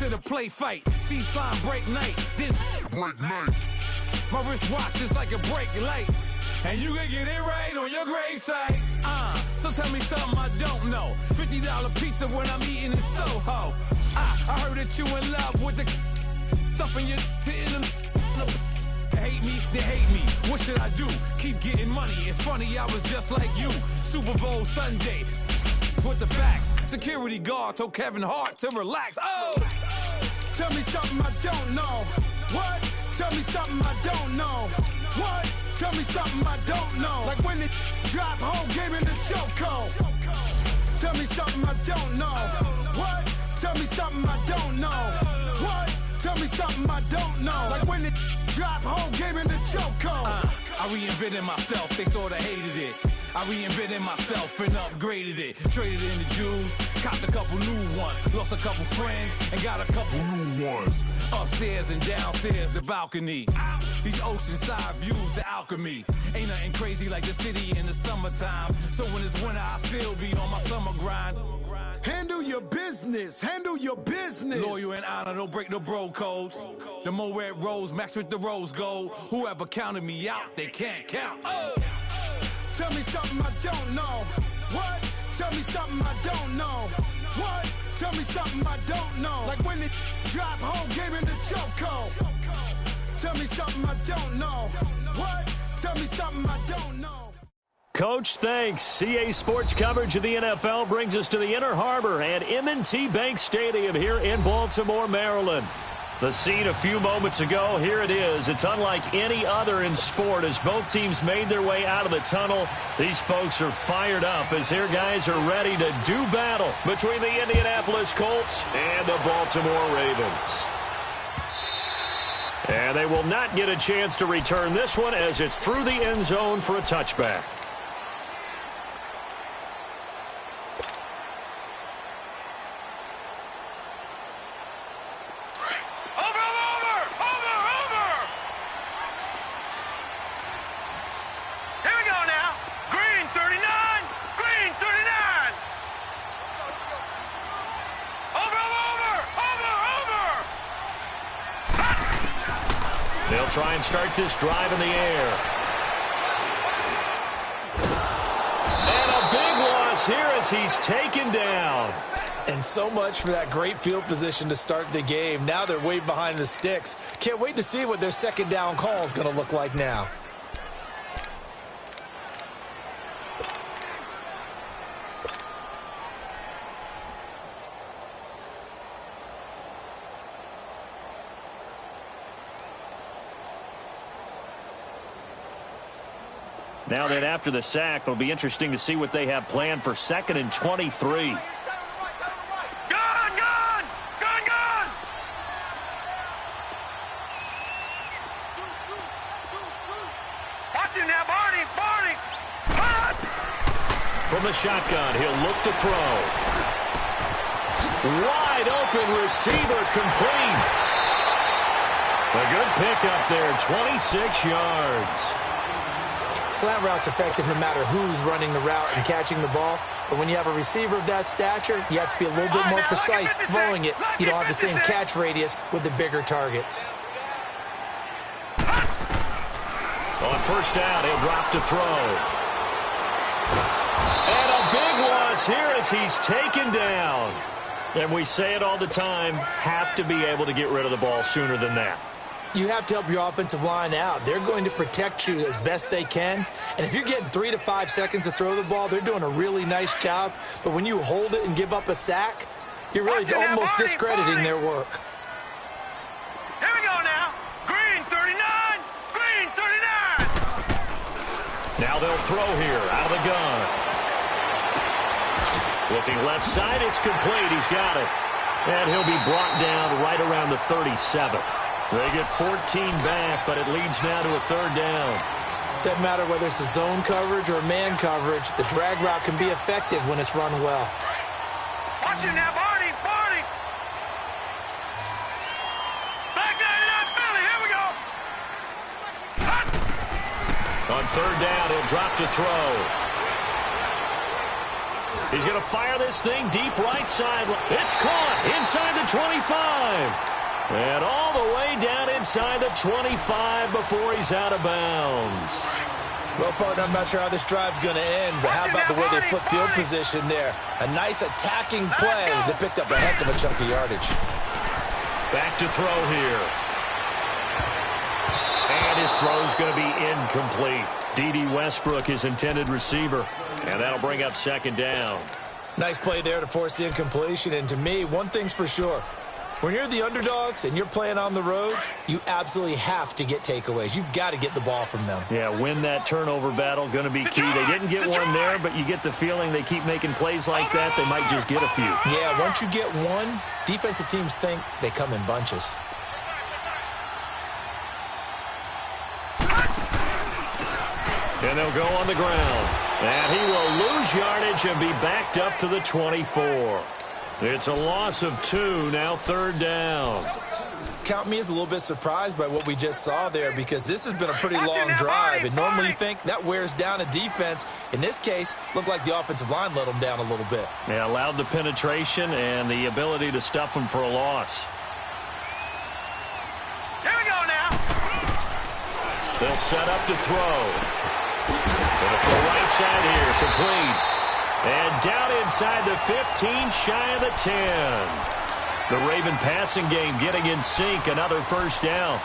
to the play fight. See slime break night. This break night. My wristwatch is like a brake light. And you can get it right on your gravesite. So tell me something I don't know. $50 pizza when I'm eating in Soho. I heard that you in love with the stuff in your hate me, they hate me. What should I do? Keep getting money. It's funny, I was just like you. Super Bowl Sunday. With the facts. Security guard told Kevin Hart to relax. Oh! Tell me something I don't know. What? Tell me something I don't know. What? Tell me something I don't know. Like when it drop home, game in the chokehold. Tell me something I don't know. What? Tell me something I don't know. What? Tell me something I don't know. Like when it drop home, game in the chokehold. I reinvented myself, they sorta hated it. I reinvented myself and upgraded it. Traded in the Jews, copped a couple new ones. Lost a couple friends and got a couple new ones. Upstairs and downstairs, the balcony. These oceanside views, the alchemy. Ain't nothing crazy like the city in the summertime. So when it's winter, I still be on my summer grind. Handle your business, handle your business. Loyal and honor, don't break the bro codes. The more red rose, max with the rose gold. Whoever counted me out, they can't count. Oh! Tell me something I don't know. What? Tell me something I don't know. What? Tell me something I don't know. Like when it drop home, game in the chokehold. Tell me something I don't know. What? Tell me something I don't know. Coach, thanks. CA Sports coverage of the NFL brings us to the Inner Harbor at M&T Bank Stadium here in Baltimore, Maryland. The scene a few moments ago, here it is. It's unlike any other in sport as both teams made their way out of the tunnel. These folks are fired up as their guys are ready to do battle between the Indianapolis Colts and the Baltimore Ravens. And they will not get a chance to return this one as it's through the end zone for a touchback. They'll try and start this drive in the air. And a big loss here as he's taken down. And so much for that great field position to start the game. Now they're way behind the sticks. Can't wait to see what their second down call is going to look like now. Now that after the sack, it'll be interesting to see what they have planned for 2nd and 23. Gun! Watch him now, Barney! From the shotgun, he'll look to throw. Wide open receiver complete. A good pickup there, 26 yards. Slant route's effective no matter who's running the route and catching the ball. But when you have a receiver of that stature, you have to be a little bit more precise throwing it. You don't have the same catch radius with the bigger targets. On first down, he'll drop to throw. And a big loss here as he's taken down. And we say it all the time, have to be able to get rid of the ball sooner than that. You have to help your offensive line out. They're going to protect you as best they can. And if you're getting 3 to 5 seconds to throw the ball, they're doing a really nice job. But when you hold it and give up a sack, you're really almost discrediting their work. Here we go now. Green 39. Green 39. Now they'll throw here out of the gun. Looking left side, it's complete. He's got it. And he'll be brought down right around the 37. They get 14 back, but it leads now to a 3rd down. Doesn't matter whether it's a zone coverage or man coverage, the drag route can be effective when it's run well. Watch him now, Barney! Back 99 Philly, here we go! On 3rd down, he'll drop to throw. He's going to fire this thing deep right side. It's caught inside the 25. And all the way down inside the 25 before he's out of bounds. Well, partner, I'm not sure how this drive's going to end, but how about the way they flip field position there? A nice attacking play that picked up a heck of a chunk of yardage. Back to throw here. And his throw's going to be incomplete. D.D. Westbrook, his intended receiver. And that'll bring up second down. Nice play there to force the incompletion. And to me, one thing's for sure. When you're the underdogs and you're playing on the road, you absolutely have to get takeaways. You've got to get the ball from them. Yeah, win that turnover battle, going to be key. They didn't get one there, but you get the feeling they keep making plays like that, they might just get a few. Yeah, once you get one, defensive teams think they come in bunches. And they'll go on the ground. And he will lose yardage and be backed up to the 24. It's a loss of 2, now third down. Count me as a little bit surprised by what we just saw there because this has been a pretty long drive, and normally you think that wears down a defense. In this case, looked like the offensive line let them down a little bit. Yeah, allowed the penetration and the ability to stuff them for a loss. Here we go now. They'll set up to throw. Going to throw right side here, complete. And down inside the 15, shy of the 10. The Raven passing game getting in sync, another first down.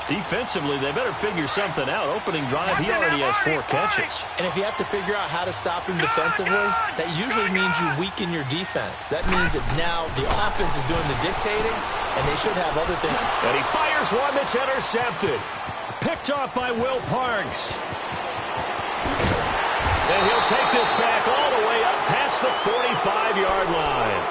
Defensively, they better figure something out. Opening drive, he already has 4 catches. And if you have to figure out how to stop him defensively, that usually means you weaken your defense. That means that now the offense is doing the dictating, and they should have other things. And he fires one that's intercepted. Picked off by Will Parks. And he'll take this back all the way up past the 45-yard line.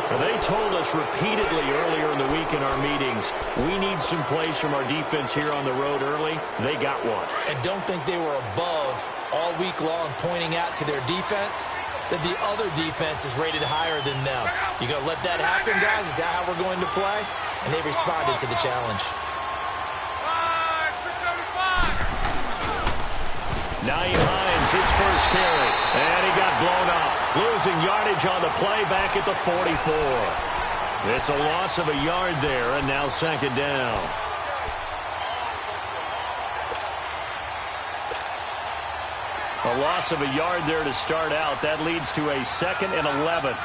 Now, they told us repeatedly earlier in the week in our meetings, we need some plays from our defense here on the road early. They got one. And don't think they were above all week long pointing out to their defense that the other defense is rated higher than them. You going to let that happen, guys? Is that how we're going to play? And they responded to the challenge. Naeem Hines, his first carry, and he got blown up. Losing yardage on the play back at the 44. It's a loss of a yard there, and now second down. A loss of a yard there to start out. That leads to a 2nd and 11.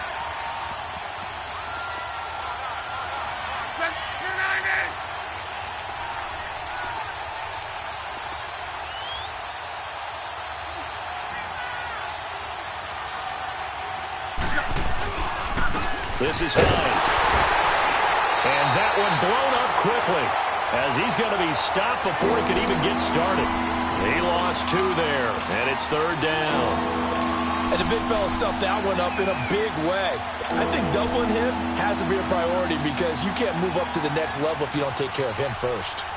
This is Hines. And that one blown up quickly as he's going to be stopped before he could even get started. He lost 2 there, and it's third down. And the big fella stuffed that one up in a big way. I think doubling him has to be a priority because you can't move up to the next level if you don't take care of him first.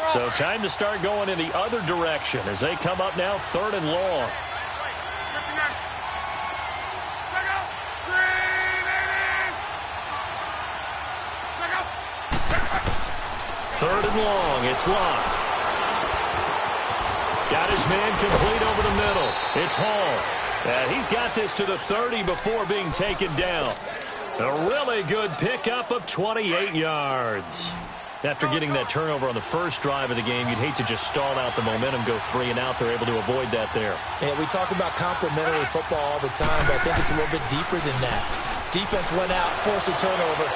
So time to start going in the other direction as they come up now 3rd and long. Third and long, it's Locke. Got his man complete over the middle. It's Hall. He's got this to the 30 before being taken down. A really good pickup of 28 yards. After getting that turnover on the first drive of the game, you'd hate to just stall out the momentum, go 3 and out. They're able to avoid that there. Yeah, we talk about complementary football all the time, but I think it's a little bit deeper than that. Defense went out, forced a turnover,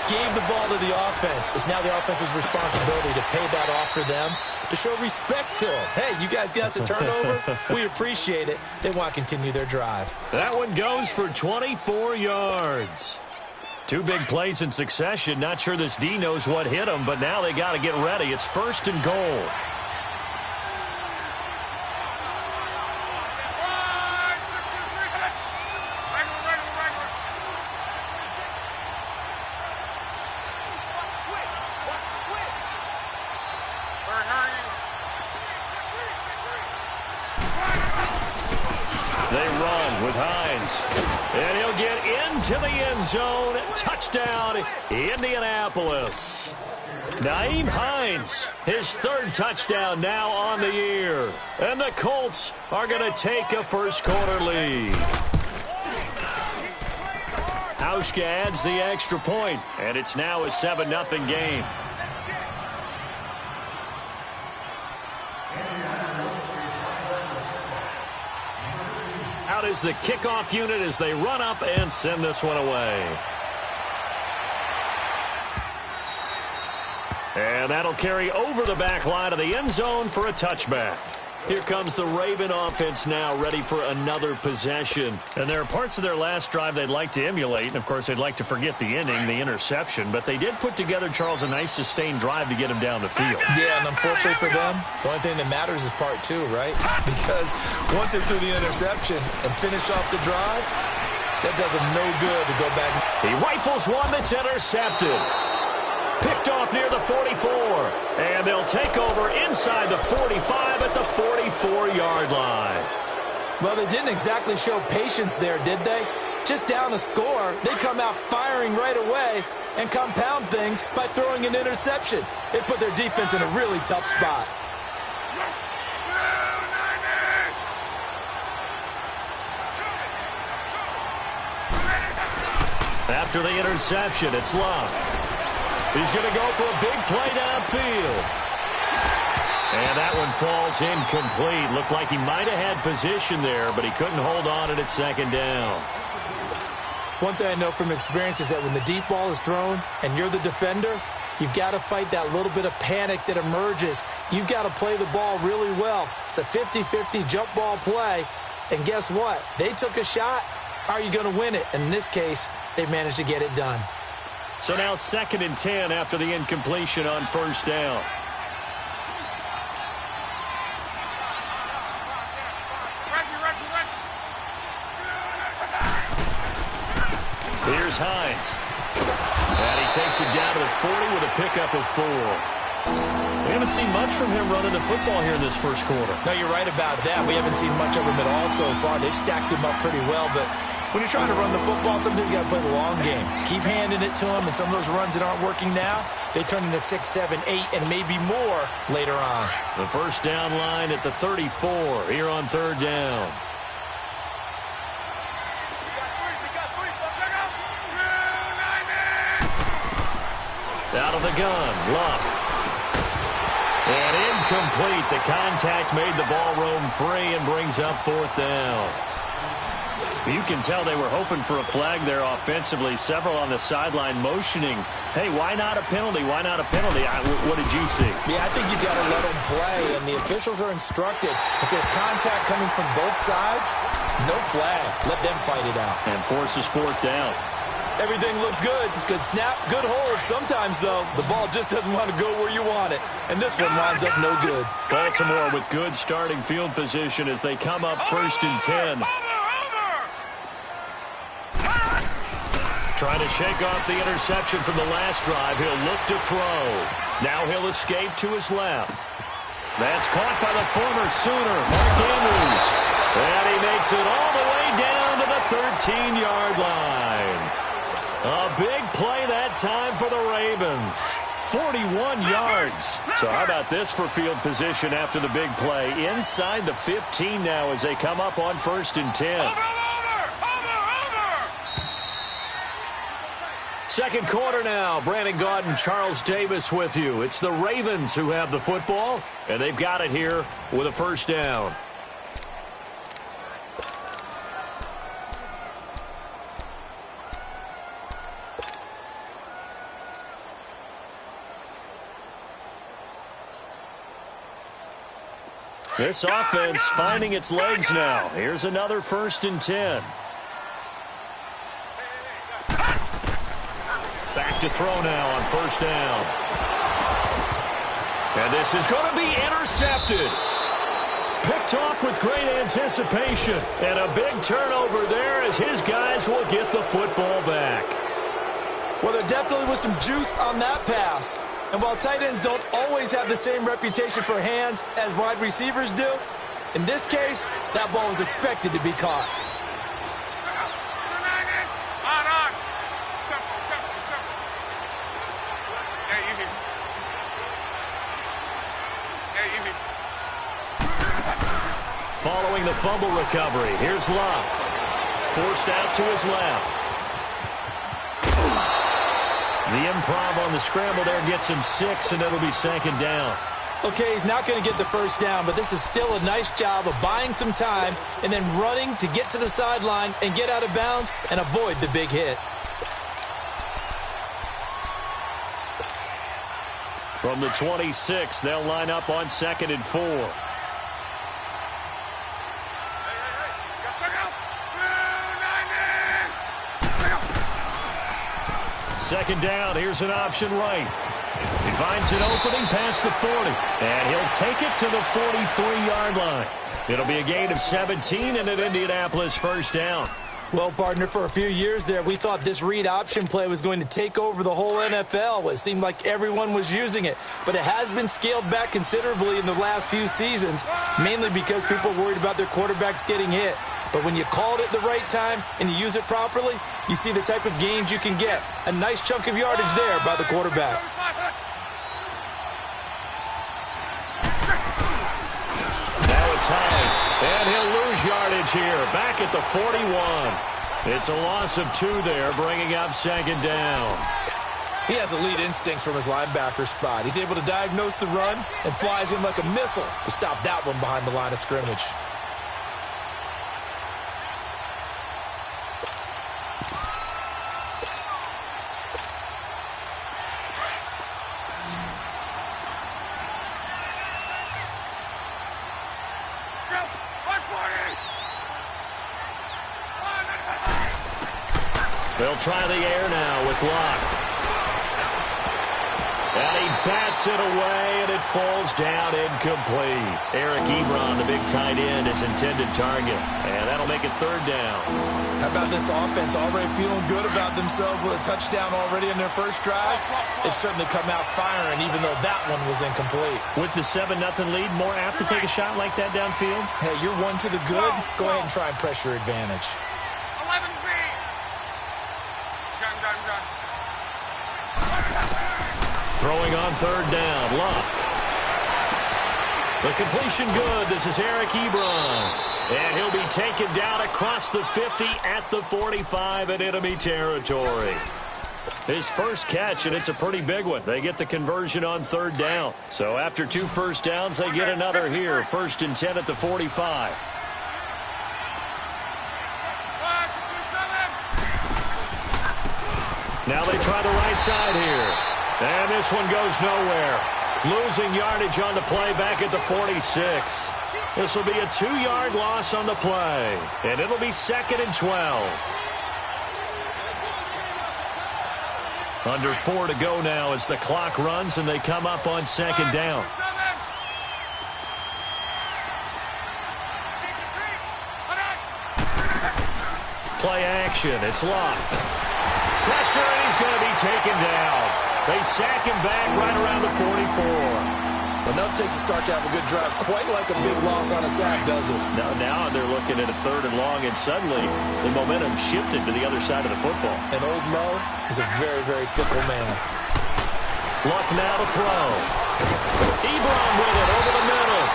gave the ball to the offense. It's now the offense's responsibility to pay that off for them, to show respect to them. Hey, you guys got a turnover? We appreciate it. They want to continue their drive. That one goes for 24 yards. 2 big plays in succession. Not sure this D knows what hit him, but now they got to get ready. It's 1st and goal. They run with Hines. And he'll get into the end zone. Touchdown, Indianapolis. Nyheim Hines, his third touchdown now on the year. And the Colts are going to take a first-quarter lead. Hauschka adds the extra point, and it's now a 7-0 game. Out is the kickoff unit as they run up and send this one away. And that'll carry over the back line of the end zone for a touchback. Here comes the Raven offense now, ready for another possession. And there are parts of their last drive they'd like to emulate. And, of course, they'd like to forget the inning, the interception. But they did put together, Charles, a nice sustained drive to get him down the field. Yeah, and unfortunately for them, the only thing that matters is part two, right? Because once they threw the interception and finished off the drive, that does them no good to go back. He rifles one that's intercepted. Picked off near the 44. And they'll take over inside the 45 at the 44-yard line. Well, they didn't exactly show patience there, did they? Just down a score, they come out firing right away and compound things by throwing an interception. It put their defense in a really tough spot. After the interception, it's Love. He's going to go for a big play downfield. And that one falls incomplete. Looked like he might have had position there, but he couldn't hold on at second down. One thing I know from experience is that when the deep ball is thrown and you're the defender, you've got to fight that little bit of panic that emerges. You've got to play the ball really well. It's a 50-50 jump ball play. And guess what? They took a shot. How are you going to win it? And in this case, they managed to get it done. So now 2nd and 10 after the incompletion on first down. Here's Hines. And he takes it down to the 40 with a pickup of 4. We haven't seen much from him running the football here in this first quarter. No, you're right about that. We haven't seen much of him at all so far. They've stacked him up pretty well, but when you're trying to run the football, sometimes you got to play the long game. Keep handing it to him, and some of those runs that aren't working now, they turn into 6, 7, 8, and maybe more later on. The first down line at the 34 here on third down. Out of the gun, Luck. And incomplete. The contact made the ball roam free and brings up 4th down. You can tell they were hoping for a flag there offensively. Several on the sideline motioning, hey, why not a penalty? Why not a penalty? What did you see? Yeah, I think you've got to let them play, and the officials are instructed. If there's contact coming from both sides, no flag. Let them fight it out. And forces 4th down. Everything looked good. Good snap, good hold. Sometimes, though, the ball just doesn't want to go where you want it. And this one winds up no good. Baltimore with good starting field position as they come up 1st and 10. Trying to shake off the interception from the last drive. He'll look to throw. Now he'll escape to his left. That's caught by the former Sooner, Mark Andrews. And he makes it all the way down to the 13-yard line. A big play that time for the Ravens. 41 yards. So how about this for field position after the big play? Inside the 15 now as they come up on 1st and 10. Second quarter now. Brandon Gaudin, Charles Davis with you. It's the Ravens who have the football, and they've got it here with a first down. This offense finding its legs now. Here's another 1st and 10. Back to throw now on first down. And this is going to be intercepted. Picked off with great anticipation. And a big turnover there as his guys will get the football back. Well, there definitely was some juice on that pass. And while tight ends don't always have the same reputation for hands as wide receivers do, In this case, that ball was expected to be caught. Following the fumble recovery, here's Love. Forced out to his left. The improv on the scramble there gets him 6, and it'll be 2nd down. Okay, he's not going to get the first down, but this is still a nice job of buying some time and then running to get to the sideline and get out of bounds and avoid the big hit. From the 26, they'll line up on 2nd and 4. Second down, here's an option right. He finds an opening past the 40, and he'll take it to the 43-yard line. It'll be a gain of 17 and an Indianapolis first down. Well, partner, for a few years there, we thought this read option play was going to take over the whole NFL. It seemed like everyone was using it, but it has been scaled back considerably in the last few seasons, mainly because people are worried about their quarterbacks getting hit. But when you call it at the right time and you use it properly, you see the type of gains you can get. A nice chunk of yardage there by the quarterback. Now it's Hines, and he'll lose yardage here, back at the 41. It's a loss of 2 there, bringing up 2nd down. He has elite instincts from his linebacker spot. He's able to diagnose the run and flies in like a missile to stop that one behind the line of scrimmage. They'll try the air now with Locke. And he bats it away, and it falls down incomplete. Eric Ebron, the big tight end, his intended target. And that'll make it 3rd down. How about this offense already feeling good about themselves with a touchdown already in their first drive? They've certainly come out firing, even though that one was incomplete. With the 7-0 lead, more apt to take a shot like that downfield? Hey, you're 1 to the good. Go ahead and try and press your advantage. 11 feet. Gun. Throwing on 3rd down, Locke. The completion good. This is Eric Ebron. And he'll be taken down across the 50 at the 45 in enemy territory. His first catch, and it's a pretty big one. They get the conversion on 3rd down. So after 2 first downs, they get another here. 1st and 10 at the 45. Now they try the right side here. And this one goes nowhere. Losing yardage on the play back at the 46. This will be a 2-yard loss on the play. And it'll be 2nd and 12. Under 4 to go now as the clock runs and they come up on 2nd down. Play action. It's Locke. Pressure, and he's going to be taken down. They sack him back right around the 44. Enough takes a start to have a good drive, quite like a big loss on a sack, does it? Now they're looking at a 3rd and long, and suddenly the momentum shifted to the other side of the football. And old Mo is a very, very fickle man. Luck now to throw. Ebron with it over the middle.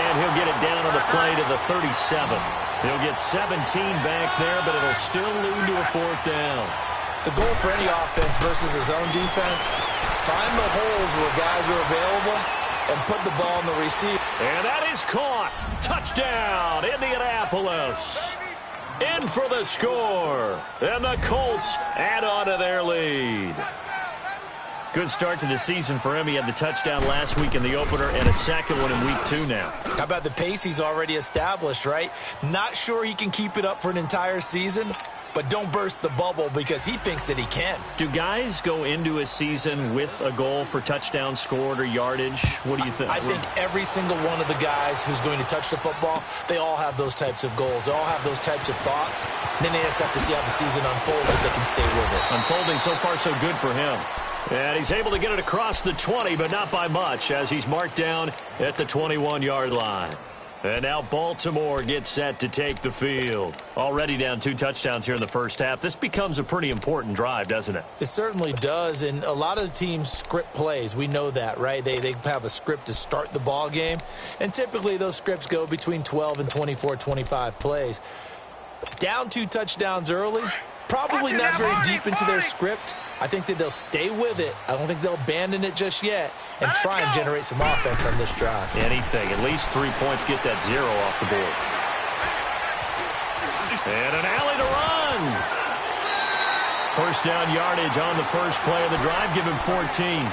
And he'll get it down on the play to the 37. He'll get 17 back there, but it'll still lead to a 4th down. The goal for any offense versus his own defense, find the holes where guys are available and put the ball in the receiver. And that is caught. Touchdown, Indianapolis. In for the score. And the Colts add on to their lead. Good start to the season for him. He had the touchdown last week in the opener and a second one in week 2 now. How about the pace he's already established, right? Not sure he can keep it up for an entire season, but don't burst the bubble because he thinks that he can. Do guys go into a season with a goal for touchdown scored or yardage? What do you think? I think every single one of the guys who's going to touch the football, they all have those types of goals. They all have those types of thoughts. Then they just have to see how the season unfolds if they can stay with it. Unfolding so far so good for him. And he's able to get it across the 20, but not by much, as he's marked down at the 21-yard line. And now Baltimore gets set to take the field. Already down 2 touchdowns here in the first half. This becomes a pretty important drive, doesn't it? It certainly does, and a lot of the teams script plays. We know that, right? They have a script to start the ball game, and typically those scripts go between 12 and 24, 25 plays. Down 2 touchdowns early, probably not very deep into their script. I think that they'll stay with it. I don't think they'll abandon it just yet and try and generate some offense on this drive. Anything. At least 3 points, get that 0 off the board. And an alley to run. First down yardage on the first play of the drive. Give him 14.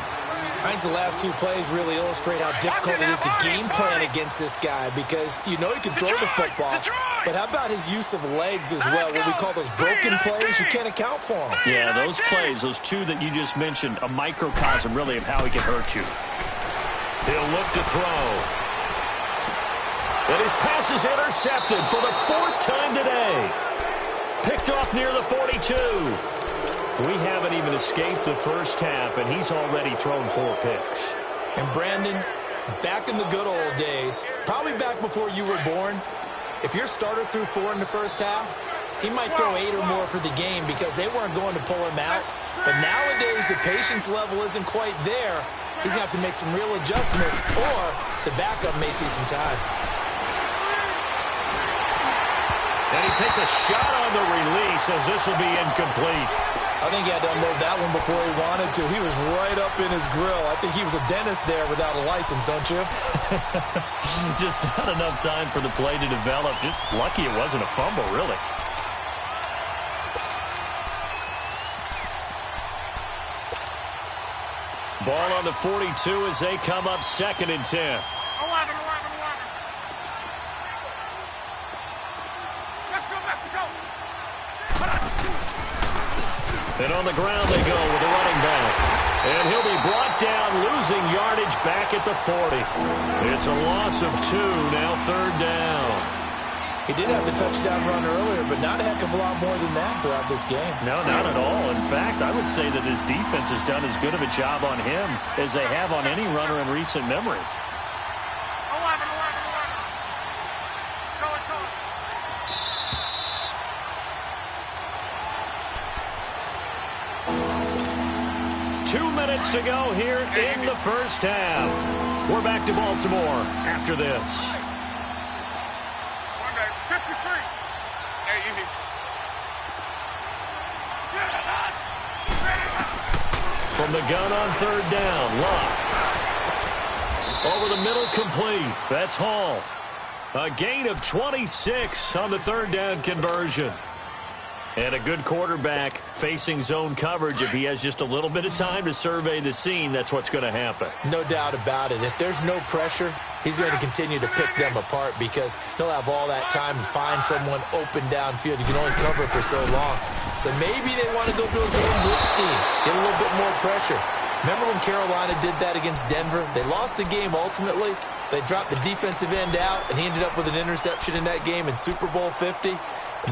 I think the last 2 plays really illustrate how difficult it is to game plan against this guy because you know he can throw the football, but how about his use of legs as well? What we call those broken plays, you can't account for them. Yeah, those plays, those 2 that you just mentioned, a microcosm really of how he can hurt you. He'll look to throw. And his pass is intercepted for the 4th time today. Picked off near the 42. We haven't even escaped the first half, and he's already thrown 4 picks. And Brandon, back in the good old days, probably back before you were born, if your starter threw 4 in the first half, he might throw 8 or more for the game because they weren't going to pull him out. But nowadays, the patience level isn't quite there. He's going to have to make some real adjustments, or the backup may see some time. And he takes a shot on the release as this will be incomplete. I think he had to unload that one before he wanted to. He was right up in his grill. I think he was a dentist there without a license, don't you? Just not enough time for the play to develop. Just lucky it wasn't a fumble, really. Ball on the 42 as they come up 2nd and 10. And on the ground they go with the running back. And he'll be brought down, losing yardage back at the 40. It's a loss of 2, now 3rd down. He did have the touchdown run earlier, but not a heck of a lot more than that throughout this game. No, not at all. In fact, I would say that his defense has done as good of a job on him as they have on any runner in recent memory. To go here in the first half. We're back to Baltimore after this. From the gun on 3rd down, Locke. Over the middle, complete. That's Hall. A gain of 26 on the 3rd down conversion. And a good quarterback facing zone coverage. If he has just a little bit of time to survey the scene, that's what's going to happen. No doubt about it. If there's no pressure, he's going to continue to pick them apart because he'll have all that time to find someone open downfield. You can only cover for so long. So maybe they want to go to a zone blitz scheme, get a little bit more pressure. Remember when Carolina did that against Denver? They lost the game ultimately. They dropped the defensive end out, and he ended up with an interception in that game in Super Bowl 50.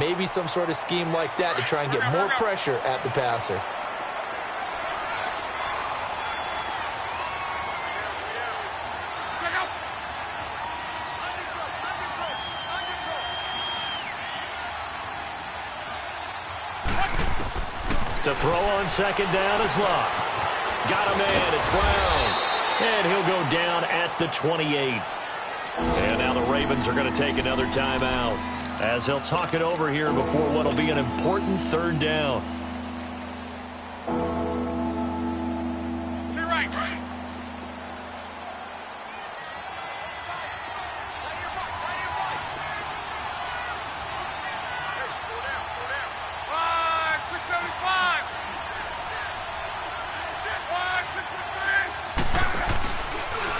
Maybe some sort of scheme like that to try and get more pressure at the passer. To throw on 2nd down is Locke. Got him in. It's Brown. And he'll go down at the 28. And now the Ravens are going to take another timeout as they'll talk it over here before what will be an important 3rd down.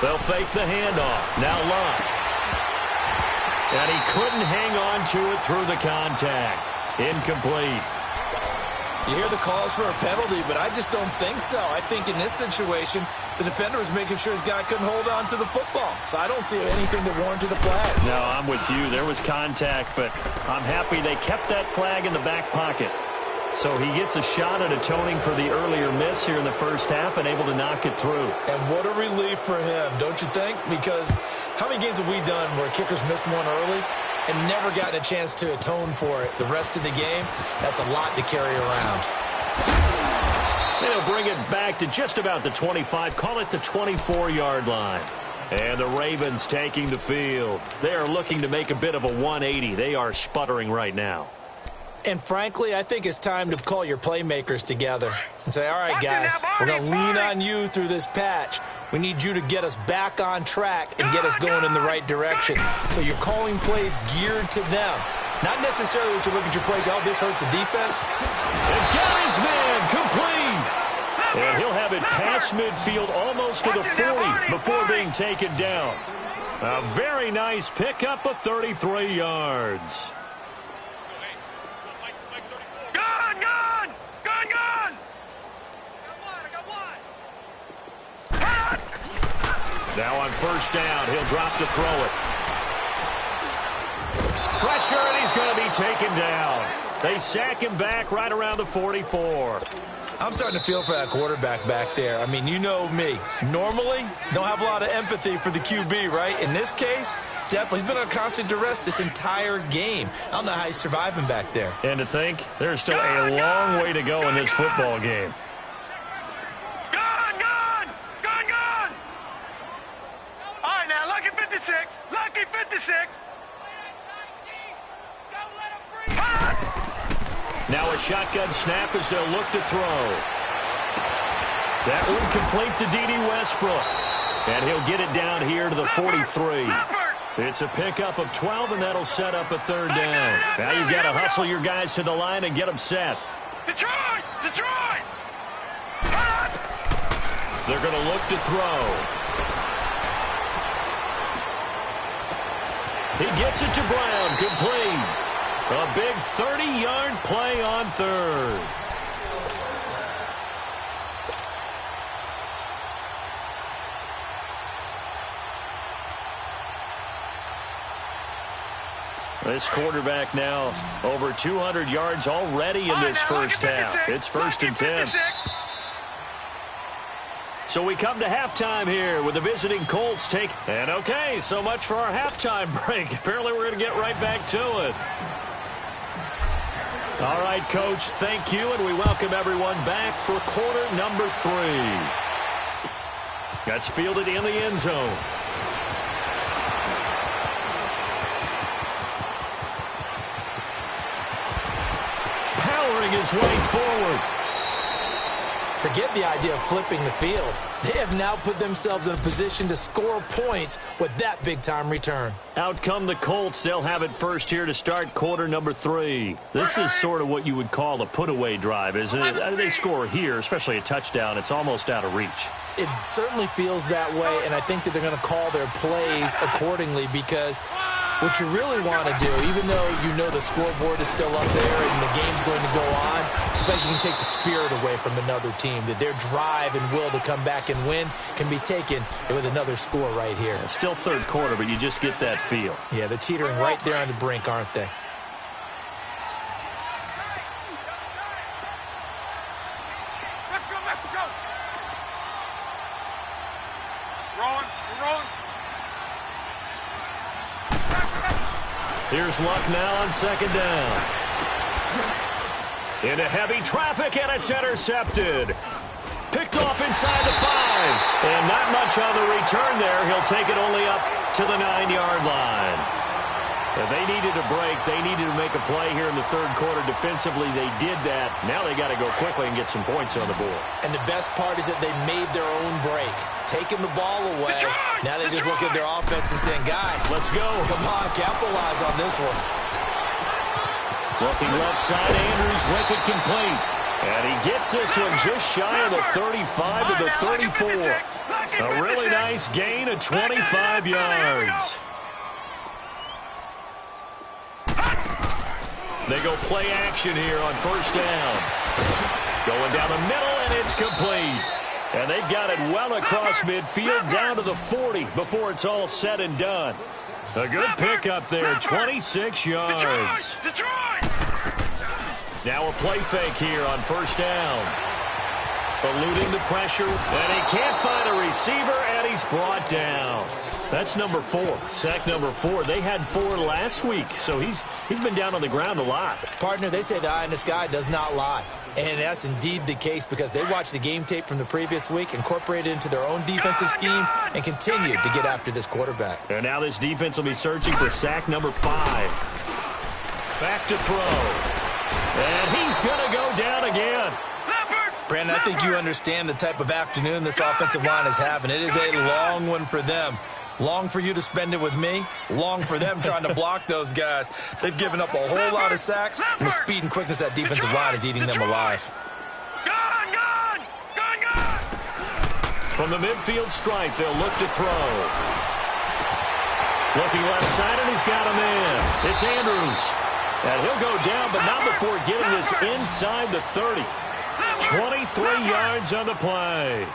They'll fake the handoff. Now Locke. And he couldn't hang on to it through the contact. Incomplete. You hear the calls for a penalty, but I just don't think so. I think in this situation, the defender was making sure his guy couldn't hold on to the football. So I don't see anything that warranted a flag. No, I'm with you. There was contact, but I'm happy they kept that flag in the back pocket. So he gets a shot at atoning for the earlier miss here in the first half and able to knock it through. And what a relief for him, don't you think? Because how many games have we done where kickers missed one early and never gotten a chance to atone for it the rest of the game? That's a lot to carry around. And he'll bring it back to just about the 25, call it the 24-yard line. And the Ravens taking the field. They are looking to make a bit of a 180. They are sputtering right now. And frankly, I think it's time to call your playmakers together and say, all right, guys, we're going to lean on you through this patch. We need you to get us back on track and get us going in the right direction. So you're calling plays geared to them. Not necessarily when you look at your plays, oh, this hurts the defense. And Gary's man complete. And he'll have it past midfield almost to the 40 before being taken down. A very nice pickup of 33 yards. Now on first down, he'll drop to throw it. Pressure, and he's going to be taken down. They sack him back right around the 44. I'm starting to feel for that quarterback back there. I mean, you know me. Normally, don't have a lot of empathy for the QB, right? In this case, definitely. He's been on constant duress this entire game. I don't know how he's surviving back there. And to think, there's still a long way to go in this football game. Lucky 56. Now a shotgun snap as they'll look to throw. That one complete to D.D. Westbrook. And he'll get it down here to the 43. It's a pickup of 12, and that'll set up a third down. Now you've got to hustle your guys to the line and get them set. Detroit! They're going to look to throw. He gets it to Brown, complete. A big 30-yard play on third. This quarterback now over 200 yards already in this first half. It's first and 10. So we come to halftime here with the visiting Colts take. And okay, so much for our halftime break. Apparently we're going to get right back to it. All right, Coach, thank you, and we welcome everyone back for quarter number 3. That's fielded in the end zone. Powering his way forward. Forget the idea of flipping the field. They have now put themselves in a position to score points with that big-time return. Out come the Colts. They'll have it first here to start quarter number 3. This is sort of what you would call a put-away drive, isn't it? They score here, especially a touchdown. It's almost out of reach. It certainly feels that way, and I think that they're going to call their plays accordingly because what you really want to do, even though you know the scoreboard is still up there and the game's going to go on, I think you can take the spirit away from another team, that their drive and will to come back and win can be taken with another score right here. It's still third quarter, but you just get that feel. Yeah, they're teetering right there on the brink, aren't they? Let's go, Mexico! Rolling. Here's Luck now on second down. Into heavy traffic, and it's intercepted. Picked off inside the 5. And not much on the return there. He'll take it only up to the 9-yard line. If they needed a break, they needed to make a play here in the third quarter defensively. They did that. Now they got to go quickly and get some points on the board. And the best part is that they made their own break. Taking the ball away. Now they just look at their offense and saying, guys, let's go. Come on, capitalize on this one. Looking left side, Andrews with it complete. And he gets this one just shy of the 35 to the 34. A really nice gain of 25 yards. They go play action here on first down. Going down the middle, and it's complete. And they got it well across midfield down to the 40 before it's all said and done. A good pickup there, 26 yards. Now a play fake here on first down. Eluding the pressure, and he can't find a receiver, and he's brought down. That's number 4, sack number 4. They had 4 last week, so he's been down on the ground a lot. Partner, they say the eye in the sky does not lie. And that's indeed the case because they watched the game tape from the previous week, incorporated it into their own defensive scheme, and continued to get after this quarterback. And now this defense will be searching for sack number 5. Back to throw. And he's going to go down again. Brandon, I think you understand the type of afternoon this offensive line is having. It is a long one for them. Long for you to spend it with me. Long for them trying to block those guys. They've given up a whole lot of sacks, and the speed and quickness of that defensive line is eating them alive. Gone! From the midfield stripe, they'll look to throw. Looking left side, and he's got a man. It's Andrews. And he'll go down, but not before getting this inside the 30. 23 yards on the play.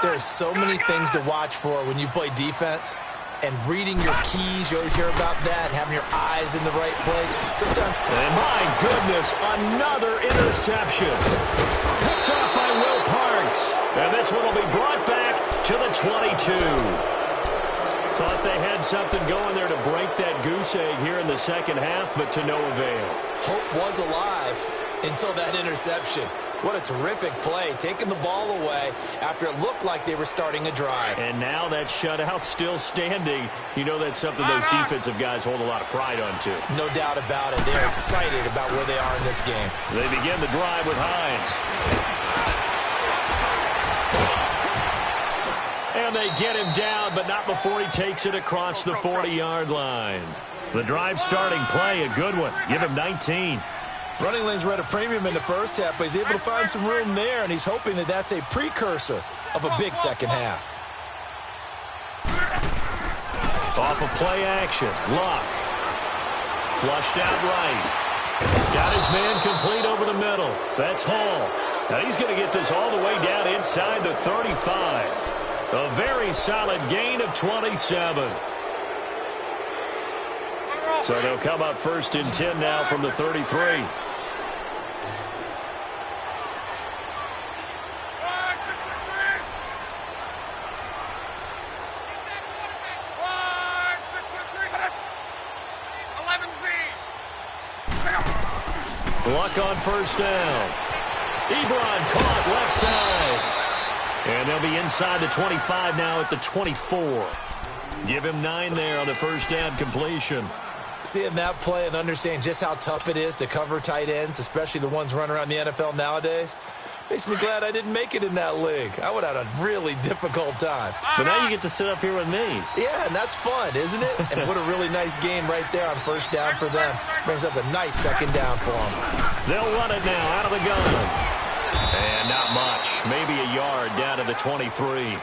There's so many things to watch for when you play defense. And reading your keys, you always hear about that, and having your eyes in the right place. Sometimes. And my goodness, another interception. Picked off by Will Parks. And this one will be brought back to the 22. Thought they had something going there to break that goose egg here in the second half, but to no avail. Hope was alive until that interception. What a terrific play, taking the ball away after it looked like they were starting a drive. And now that shutout still standing. You know that's something those defensive guys hold a lot of pride on, too. No doubt about it. They're excited about where they are in this game. They begin the drive with Hines. And they get him down, but not before he takes it across the 40-yard line. The drive starting play, a good one. Give him 19. Running lanes were at a premium in the first half, but he's able to find some room there, and he's hoping that that's a precursor of a big second half. Off of play action. Luck. Flushed out right. Got his man complete over the middle. That's Hall. Now he's going to get this all the way down inside the 35. A very solid gain of 27. So they'll come up first and 10 now from the 33. Luck on first down. Ebron caught left side. And they'll be inside the 25 now at the 24. Give him 9 there on the first down completion. Seeing that play and understanding just how tough it is to cover tight ends, especially the ones running around the NFL nowadays, makes me glad I didn't make it in that league. I would have had a really difficult time. But now you get to sit up here with me. Yeah, and that's fun, isn't it? And what a really nice game right there on first down for them. Brings up a nice second down for them. They'll run it now out of the gun. And not much. Maybe a yard down to the 23.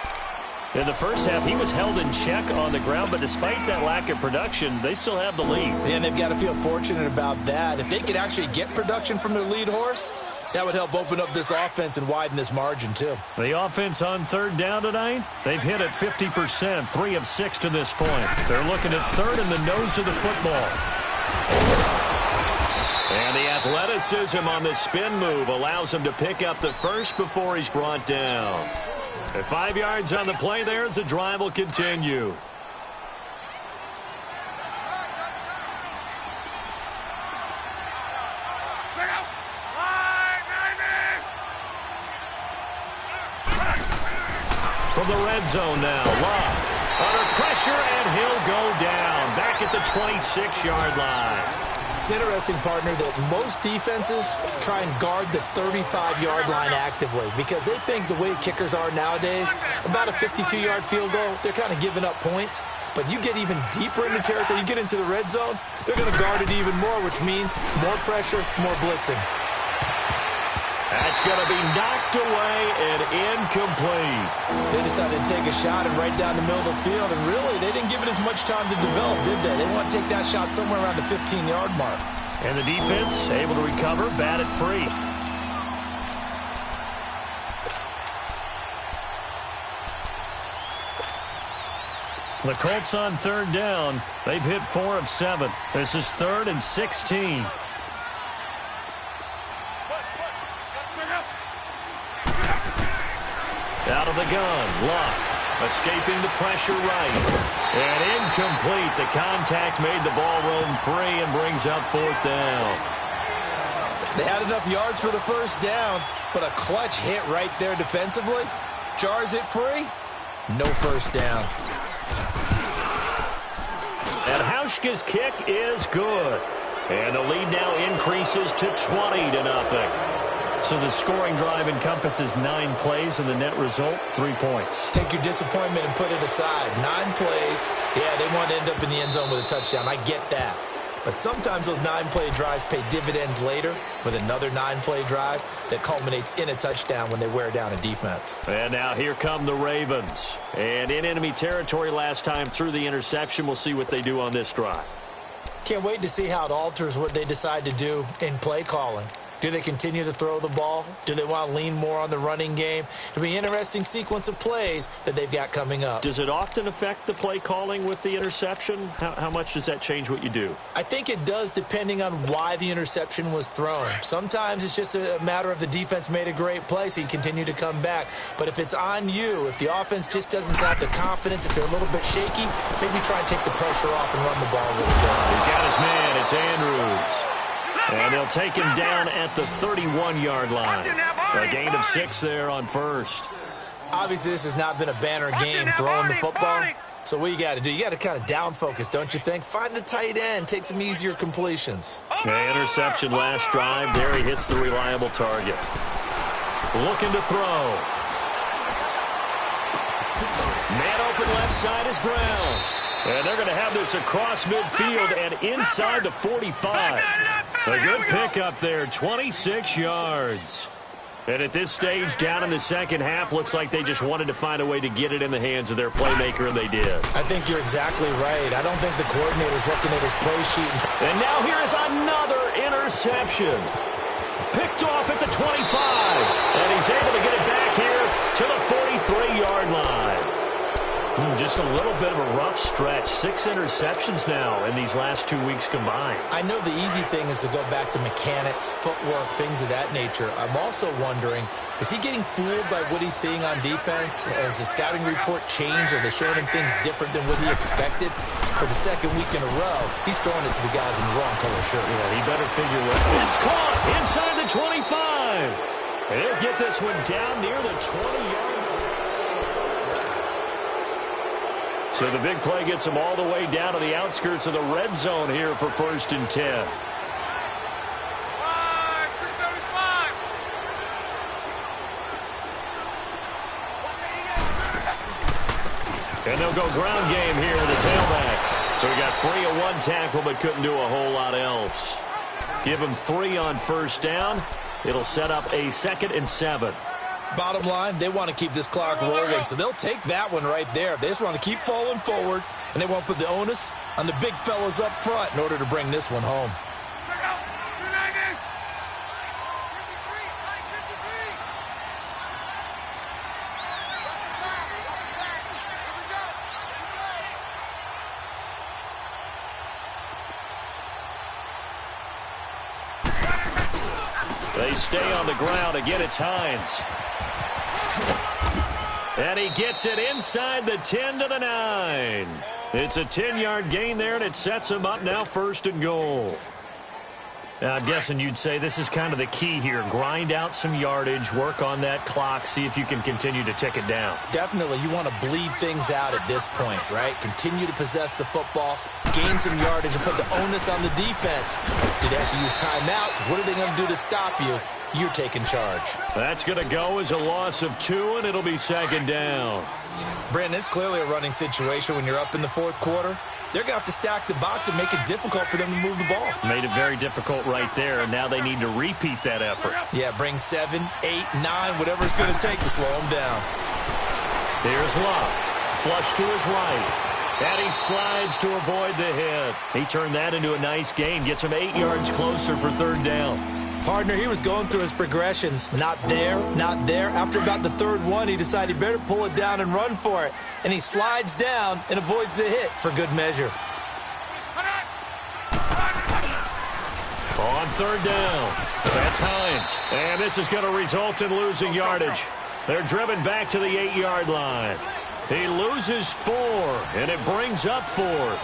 In the first half, he was held in check on the ground, but despite that lack of production, they still have the lead. And they've got to feel fortunate about that. If they could actually get production from their lead horse, that would help open up this offense and widen this margin, too. The offense on third down tonight, they've hit at 50%, 3 of 6 to this point. They're looking at third in the nose of the football. And the athleticism on the spin move allows him to pick up the first before he's brought down. At 5 yards on the play there as the drive will continue. From the red zone now, Love under pressure, and he'll go down back at the 26-yard line. It's interesting, partner, that most defenses try and guard the 35-yard line actively because they think the way kickers are nowadays, about a 52-yard field goal, they're kind of giving up points. But you get even deeper into territory, you get into the red zone, they're going to guard it even more, which means more pressure, more blitzing. That's going to be knocked away and incomplete. They decided to take a shot and right down the middle of the field, and really, they didn't give it as much time to develop, did they? They want to take that shot somewhere around the 15-yard mark. And the defense able to recover, batted free. The Colts on third down. They've hit 4 of 7. This is 3rd and 16. Out of the gun, Luck. Escaping the pressure right. And incomplete. The contact made the ball roam free and brings up 4th down. They had enough yards for the first down, but a clutch hit right there defensively jars it free. No first down. And Hauschka's kick is good. And the lead now increases to 20-0. So the scoring drive encompasses 9 plays, and the net result, 3 points. Take your disappointment and put it aside. 9 plays. Yeah, they want to end up in the end zone with a touchdown. I get that. But sometimes those 9-play drives pay dividends later with another 9-play drive that culminates in a touchdown when they wear down a defense. And now here come the Ravens. And in enemy territory last time through the interception. We'll see what they do on this drive. Can't wait to see how it alters what they decide to do in play calling. Do they continue to throw the ball? Do they want to lean more on the running game? It'll be an interesting sequence of plays that they've got coming up. Does it often affect the play calling with the interception? How much does that change what you do? I think it does depending on why the interception was thrown. Sometimes it's just a matter of the defense made a great play, so you continue to come back. But if it's on you, if the offense just doesn't have the confidence, if they're a little bit shaky, maybe try and take the pressure off and run the ball a little bit. He's got his man. It's Andrews. And they'll take him down at the 31-yard line. A gain of 6 there on first. Obviously, this has not been a banner game throwing the football. So what you got to do, you got to kind of down focus, don't you think? Find the tight end, take some easier completions. The interception last drive. There he hits the reliable target. Looking to throw. Man open left side is Brown. And they're going to have this across midfield and inside the 45. A good pickup there, 26 yards. And at this stage, down in the second half, looks like they just wanted to find a way to get it in the hands of their playmaker, and they did. I think you're exactly right. I don't think the coordinator's looking at his play sheet. And now here is another interception. Picked off at the 25. And he's able to get it back here to the 43-yard line. Just a little bit of a rough stretch. 6 interceptions now in these last 2 weeks combined. I know the easy thing is to go back to mechanics, footwork, things of that nature. I'm also wondering, is he getting fooled by what he's seeing on defense? Has the scouting report changed? Are they showing him things different than what he expected? For the second week in a row, he's throwing it to the guys in the wrong color shirts. Yeah, he better figure what. It's caught inside the 25. And he'll get this one down near the 20-yard line. So the big play gets him all the way down to the outskirts of the red zone here for 1st and 10. 675. And they'll go ground game here with the tailback. So he got free of 1 tackle but couldn't do a whole lot else. Give him 3 on first down. It'll set up a 2nd and 7. Bottom line, they want to keep this clock rolling, so they'll take that one right there. They just want to keep falling forward, and they want to put the onus on the big fellas up front in order to bring this one home. They stay on the ground. Again, it's Hines. And he gets it inside the 10 to the 9. It's a 10-yard gain there, and it sets him up now 1st and goal. Now, I'm guessing you'd say this is kind of the key here. Grind out some yardage, work on that clock, see if you can continue to tick it down. Definitely, you want to bleed things out at this point, right? Continue to possess the football, gain some yardage, and put the onus on the defense. Do they have to use timeouts? What are they going to do to stop you? You're taking charge. That's going to go as a loss of 2, and it'll be 2nd down. Brandon, it's clearly a running situation when you're up in the 4th quarter. They're going to have to stack the box and make it difficult for them to move the ball. Made it very difficult right there, and now they need to repeat that effort. Yeah, bring 7, 8, 9, whatever it's going to take to slow them down. Here's Luck. Flush to his right. And he slides to avoid the hit. He turned that into a nice gain. Gets him 8 yards closer for 3rd down. Partner, he was going through his progressions. Not there, not there. After about the 3rd one, he decided he better pull it down and run for it. And he slides down and avoids the hit for good measure. On 3rd down, that's Hines. And this is going to result in losing yardage. They're driven back to the 8-yard line. He loses 4, and it brings up 4th.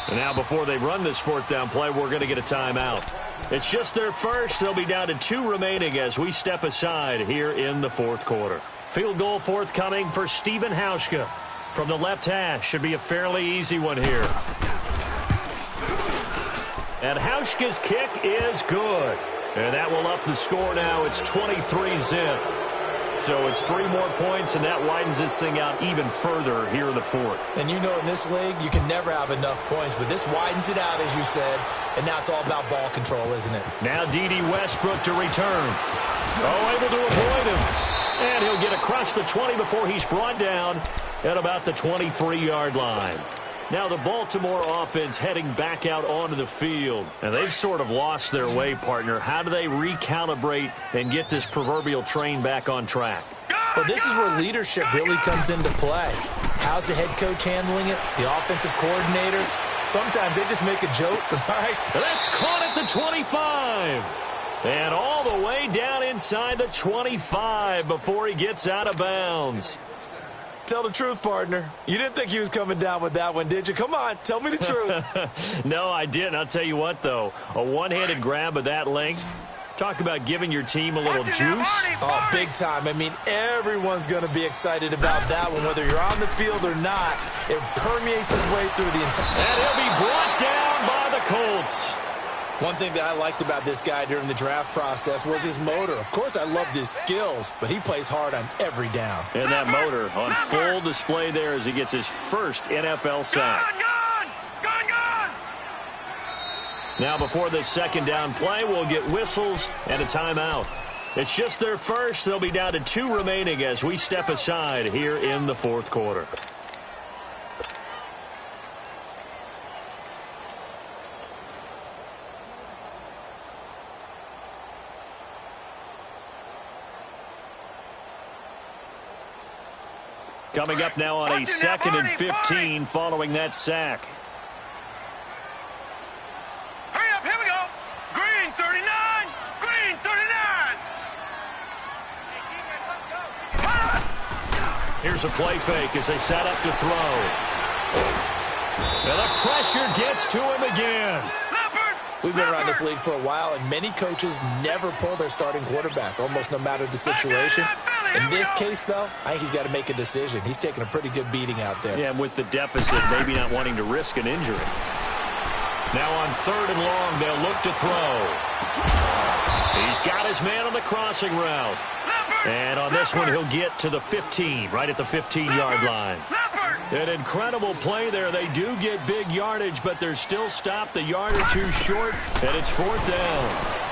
And now before they run this 4th down play, we're going to get a timeout. It's just their first. They'll be down to 2 remaining as we step aside here in the 4th quarter. Field goal forthcoming for Stephen Hauschka. From the left hash, should be a fairly easy one here. And Hauschka's kick is good. And that will up the score now. It's 23-zip. So it's 3 more points, and that widens this thing out even further here in the 4th. And you know in this league, you can never have enough points, but this widens it out, as you said, and now it's all about ball control, isn't it? Now D.D. Westbrook to return. Oh, able to avoid him. And he'll get across the 20 before he's brought down at about the 23-yard line. Now the Baltimore offense heading back out onto the field. And they've sort of lost their way, partner. How do they recalibrate and get this proverbial train back on track? Well, this is where leadership really comes into play. How's the head coach handling it? The offensive coordinator? Sometimes they just make a joke, right? That's caught at the 25. And all the way down inside the 25 before he gets out of bounds. Tell the truth, partner. You didn't think he was coming down with that one, did you? Come on, tell me the truth. No, I didn't. I'll tell you what, though. A one-handed grab of that length. Talk about giving your team a little juice. Oh, big time. I mean, everyone's going to be excited about that one, whether you're on the field or not. It permeates his way through the entire... And he'll be brought down by the Colts. One thing that I liked about this guy during the draft process was his motor. Of course, I loved his skills, but he plays hard on every down. And that motor on full display there as he gets his first NFL sack. Gone! Now before this 2nd down play, we'll get whistles and a timeout. It's just their first. They'll be down to 2 remaining as we step aside here in the 4th quarter. Coming up now on a 2nd and 15 following that sack. Hurry up, here we go. Green 39, green 39. Here's a play fake as they set up to throw. And the pressure gets to him again. We've been around this league for a while, and many coaches never pull their starting quarterback, almost no matter the situation. In this case, though, I think he's got to make a decision. He's taking a pretty good beating out there. Yeah, and with the deficit, maybe not wanting to risk an injury. Now on 3rd and long, they'll look to throw. He's got his man on the crossing route. And on this one, he'll get to the 15, right at the 15-yard line. An incredible play there. They do get big yardage, but they're still stopped the yard or two short, and it's 4th down.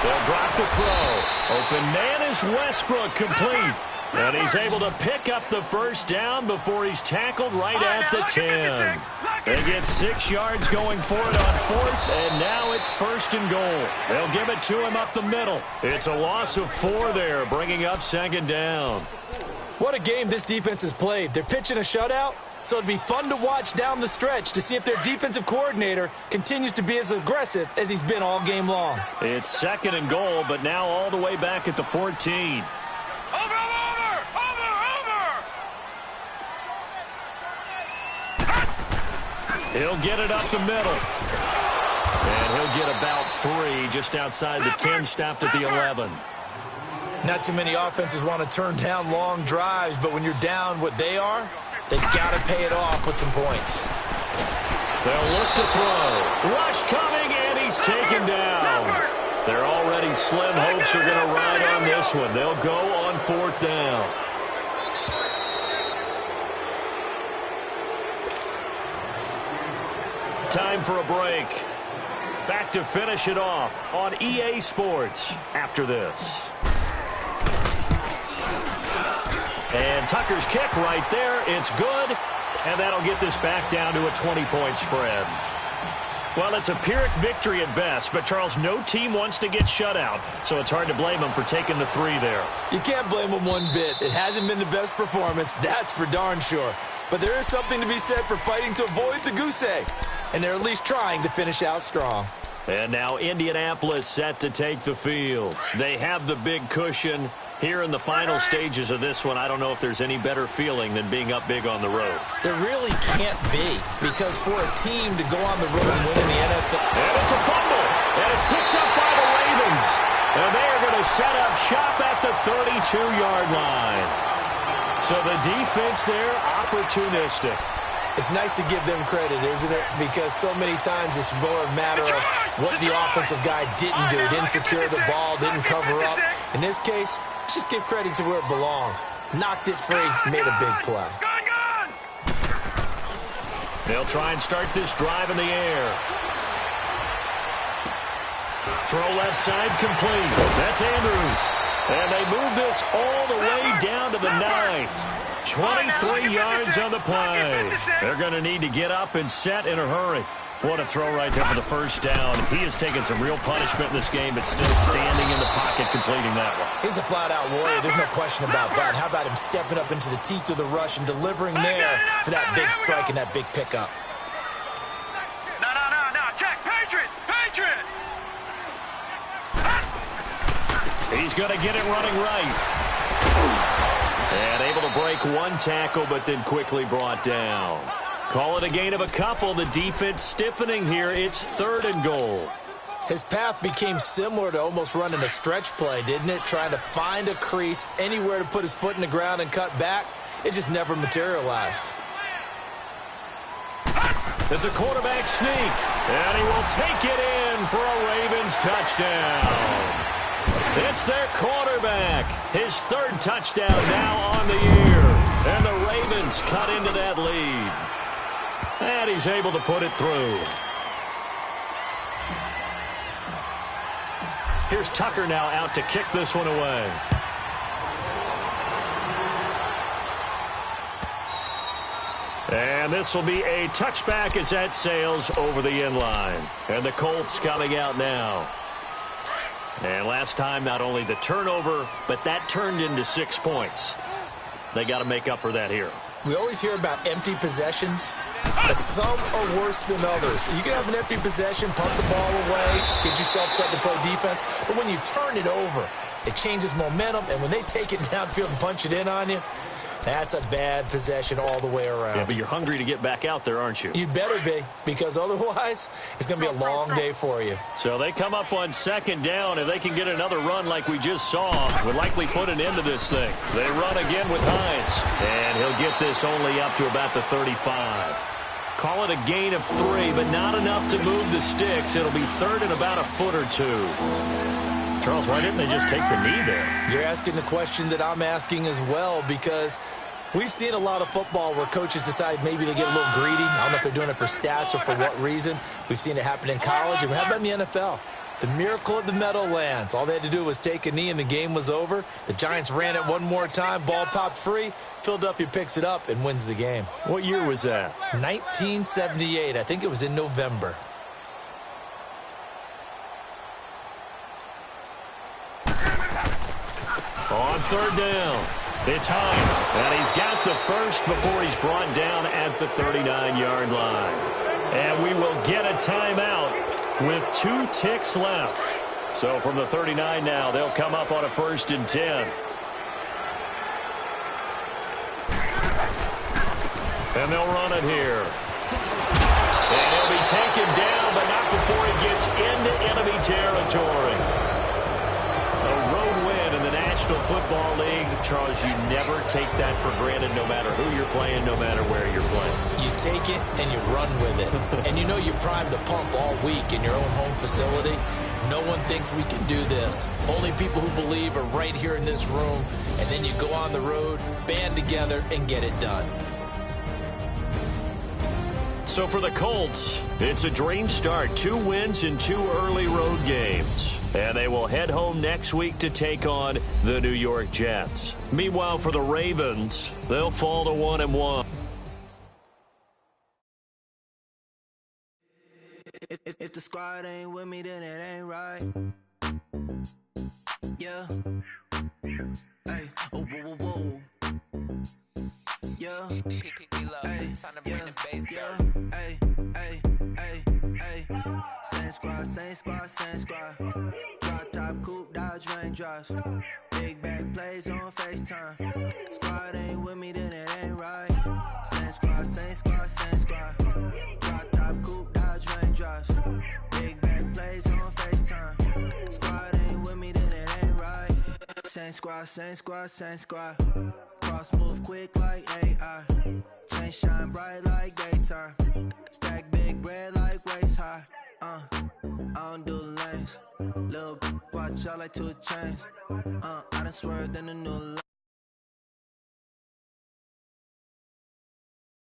They'll drop the throw. Open man is Westbrook, complete. And he's able to pick up the 1st down before he's tackled right at the 10. They get 6 yards going for it on 4th, and now it's 1st and goal. They'll give it to him up the middle. It's a loss of 4 there, bringing up 2nd down. What a game this defense has played. They're pitching a shutout, so it'd be fun to watch down the stretch to see if their defensive coordinator continues to be as aggressive as he's been all game long. It's 2nd and goal, but now all the way back at the 14. Over! He'll get it up the middle. And he'll get about 3 just outside the 10, stopped at the 11. Not too many offenses want to turn down long drives, but when you're down what they are, they've got to pay it off with some points. They'll look to throw. Rush coming, and he's taken down. Their already slim hopes are going to ride on this one. They'll go on 4th down. Time for a break. Back to finish it off on EA Sports after this. And Tucker's kick right there. It's good. And that'll get this back down to a 20-point spread. Well, it's a Pyrrhic victory at best, but, Charles, no team wants to get shut out, so it's hard to blame them for taking the 3 there. You can't blame them one bit. It hasn't been the best performance, that's for darn sure. But there is something to be said for fighting to avoid the goose egg, and they're at least trying to finish out strong. And now Indianapolis set to take the field. They have the big cushion. Here in the final stages of this one, I don't know if there's any better feeling than being up big on the road. There really can't be, because for a team to go on the road and win in the NFL. And it's a fumble, and it's picked up by the Ravens. And they are going to set up shop at the 32-yard line. So the defense there, opportunistic. It's nice to give them credit, isn't it? Because so many times it's more a matter of what the offensive guy didn't do. Didn't secure the ball, didn't cover up. In this case, let's just give credit to where it belongs. Knocked it free, made a big play. They'll try and start this drive in the air. Throw left side complete. That's Andrews. And they move this all the way down to the 9. 23 yards on the play. They're going to need to get up and set in a hurry. What a throw right there for the first down. He has taken some real punishment in this game, but still standing in the pocket completing that one. He's a flat-out warrior. There's no question about that. How about him stepping up into the teeth of the rush and delivering there for that big strike and that big pickup? No. Check. Patriot. He's going to get it running right. And able to break one tackle, but then quickly brought down. Call it a gain of a couple. The defense stiffening here. It's 3rd and goal. His path became similar to almost running a stretch play, didn't it? Trying to find a crease, anywhere to put his foot in the ground and cut back. It just never materialized. It's a quarterback sneak, and he will take it in for a Ravens touchdown. It's their quarterback. His 3rd touchdown now on the year. And the Ravens cut into that lead. And he's able to put it through. Here's Tucker now out to kick this one away. And this will be a touchback as that sails over the end line. And the Colts coming out now. And last time, not only the turnover, but that turned into 6 points. They got to make up for that here. We always hear about empty possessions, but some are worse than others. You can have an empty possession, punt the ball away, get yourself set to play defense, but when you turn it over, it changes momentum, and when they take it downfield and punch it in on you, that's a bad possession all the way around. Yeah, but you're hungry to get back out there, aren't you? You better be, because otherwise it's going to be a long day for you. So they come up on 2nd down. If they can get another run like we just saw, would likely put an end to this thing. They run again with Hines, and he'll get this only up to about the 35. Call it a gain of 3, but not enough to move the sticks. It'll be 3rd and about a foot or 2. Charles, why didn't they just take the knee there? You're asking the question that I'm asking as well, because we've seen a lot of football where coaches decide maybe they get a little greedy. I don't know if they're doing it for stats or for what reason. We've seen it happen in college, and how about in the NFL? The miracle of the Meadowlands. All they had to do was take a knee, and the game was over. The Giants ran it one more time. Ball popped free. Philadelphia picks it up and wins the game. What year was that? 1978. I think it was in November. On 3rd down, it's Hines, and he's got the first before he's brought down at the 39-yard line. And we will get a timeout with 2 ticks left. So from the 39 now, they'll come up on a 1st and 10. And they'll run it here. And he'll be taken down, but not before he gets into enemy territory. A road win in the National Football League. Charles, you never take that for granted, no matter who you're playing, no matter where you're playing. You take it and you run with it. And you know you primed the pump all week in your own home facility. No one thinks we can do this. Only people who believe are right here in this room. And then you go on the road, band together, and get it done. So for the Colts, it's a dream start. 2 wins in 2 early road games. And they will head home next week to take on the New York Jets. Meanwhile, for the Ravens, they'll fall to 1-1. If the squad ain't with me, then it ain't right. Yeah. Hey. Oh, whoa, whoa, whoa. Yeah. Hey. Yeah. Hey. Hey. Hey. Hey. Same squad, same squad, same squad. Drop top, coupe, dodge, raindrops. Big back plays on FaceTime. Squad ain't with me, then it ain't right. Same squad, same squad, same squad. Drop top, coupe, dodge, raindrops. Big back plays on FaceTime. Squad ain't with me, then it ain't right. Same squad, same squad, same squad. Cross move quick like AI. Chain shine bright like daytime. Stack big bread like waist high. I don't do lanes. Little watch out like 2 chains. I done swerved in the new lane.